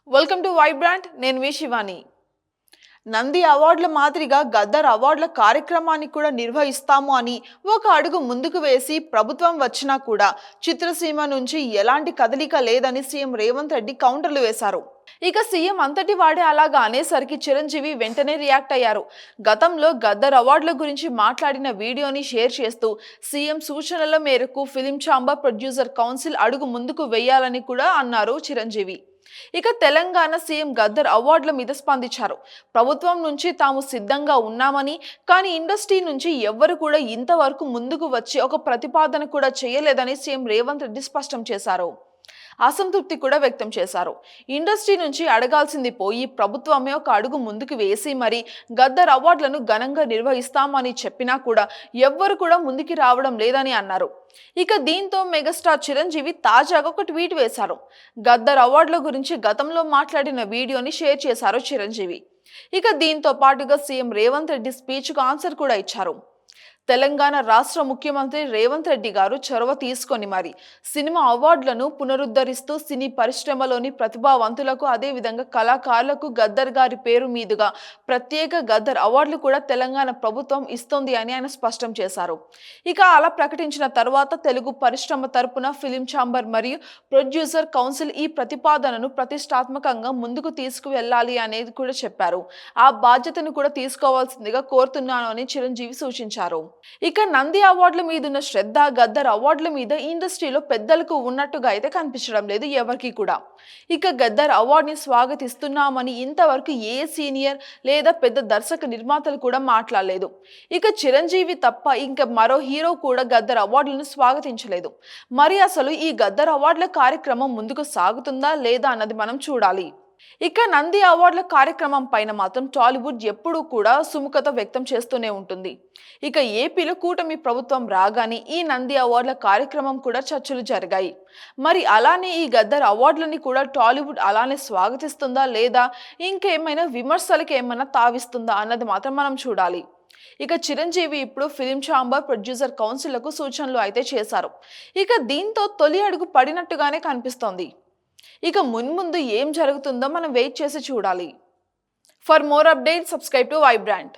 Welcome to Vibrant. నేను మీ శివాని. నంది అవార్డుల మాదిరిగా గద్దర్ అవార్డుల కార్యక్రమాన్ని కూడా నిర్వహిస్తాము అని ఒక అడుగు ముందుకు వేసి ప్రభుత్వం వచ్చినా కూడా చిత్రసీమ నుంచి ఎలాంటి కదలిక లేదని సీఎం రేవంత్ రెడ్డి కౌంటర్లు వేశారు. ఇక సీఎం అంతటి వాడే అలాగా అనేసరికి చిరంజీవి వెంటనే రియాక్ట్ అయ్యారు. గతంలో గద్దర్ అవార్డుల గురించి మాట్లాడిన వీడియోని షేర్ చేస్తూ సీఎం సూచనల మేరకు ఫిలిం ఛాంబర్ ప్రొడ్యూసర్ కౌన్సిల్ అడుగు ముందుకు వేయాలని కూడా అన్నారు చిరంజీవి. ఇక తెలంగాణ సీఎం గద్దర్ అవార్డుల మీద స్పందించారు. ప్రభుత్వం నుంచి తాము సిద్ధంగా ఉన్నామని, కానీ ఇండస్ట్రీ నుంచి ఎవ్వరు కూడా ఇంతవరకు ముందుకు వచ్చి ఒక ప్రతిపాదన కూడా చేయలేదని సీఎం రేవంత్ రెడ్డి స్పష్టం చేశారు. అసంతృప్తి కూడా వ్యక్తం చేశారు. ఇండస్ట్రీ నుంచి అడగాల్సింది పోయి ప్రభుత్వమే ఒక అడుగు ముందుకు వేసి మరి గద్దర్ అవార్డులను ఘనంగా నిర్వహిస్తామని చెప్పినా కూడా ఎవ్వరు కూడా ముందుకు రావడం లేదని అన్నారు. ఇక దీంతో మెగాస్టార్ చిరంజీవి తాజాగా ఒక ట్వీట్ వేశారు. గద్దర్ అవార్డుల గురించి గతంలో మాట్లాడిన వీడియోని షేర్ చేశారు చిరంజీవి. ఇక దీంతో పాటుగా సీఎం రేవంత్ రెడ్డి స్పీచ్కు ఆన్సర్ కూడా ఇచ్చారు. తెలంగాణ రాష్ట్ర ముఖ్యమంత్రి రేవంత్ రెడ్డి గారు చొరవ తీసుకొని మరి సినిమా అవార్డులను పునరుద్ధరిస్తూ సినీ పరిశ్రమలోని ప్రతిభావంతులకు అదేవిధంగా కళాకారులకు గద్దర్ గారి పేరు మీదుగా ప్రత్యేక గద్దర్ అవార్డులు కూడా తెలంగాణ ప్రభుత్వం ఇస్తుంది అని ఆయన స్పష్టం చేశారు. ఇక అలా ప్రకటించిన తర్వాత తెలుగు పరిశ్రమ తరపున ఫిలిం ఛాంబర్ మరియు ప్రొడ్యూసర్ కౌన్సిల్ ఈ ప్రతిపాదనను ప్రతిష్టాత్మకంగా ముందుకు తీసుకువెళ్ళాలి అనేది కూడా చెప్పారు. ఆ బాధ్యతను కూడా తీసుకోవాల్సిందిగా కోరుతున్నాను అని చిరంజీవి సూచించారు. ఇక నంది అవార్డుల మీద ఉన్న శ్రద్ధ గద్దర్ అవార్డుల మీద ఇండస్ట్రీలో పెద్దలకు ఉన్నట్టుగా అయితే కనిపించడం లేదు ఎవరికి కూడా. ఇక గద్దర్ అవార్డుని స్వాగతిస్తున్నామని ఇంతవరకు ఏ సీనియర్ లేదా పెద్ద దర్శక నిర్మాతలు కూడా మాట్లాడలేదు. ఇక చిరంజీవి తప్ప ఇంకా మరో హీరో కూడా గద్దర్ అవార్డులను స్వాగతించలేదు. మరి అసలు ఈ గద్దర్ అవార్డుల కార్యక్రమం ముందుకు సాగుతుందా లేదా అన్నది మనం చూడాలి. ఇక నంది అవార్డుల కార్యక్రమం పైన మాత్రం టాలీవుడ్ ఎప్పుడూ కూడా సుముఖత వ్యక్తం చేస్తూనే ఉంటుంది. ఇక ఏపీలో కూటమి ప్రభుత్వం రాగానే ఈ నంది అవార్డుల కార్యక్రమం కూడా చర్చలు జరిగాయి. మరి అలానే ఈ గద్దర్ అవార్డులని కూడా టాలీవుడ్ అలానే స్వాగతిస్తుందా లేదా ఇంకేమైనా విమర్శలకి ఏమైనా తావిస్తుందా అన్నది మాత్రం మనం చూడాలి. ఇక చిరంజీవి ఇప్పుడు ఫిలిం ఛాంబర్ ప్రొడ్యూసర్ కౌన్సిల్కు సూచనలు అయితే చేశారు. ఇక దీంతో తొలి అడుగు పడినట్టుగానే కనిపిస్తోంది. ఇక మున్ముందు ఏం జరుగుతుందో మనం వెయిట్ చేసి చూడాలి. For more updates subscribe to Vibrant.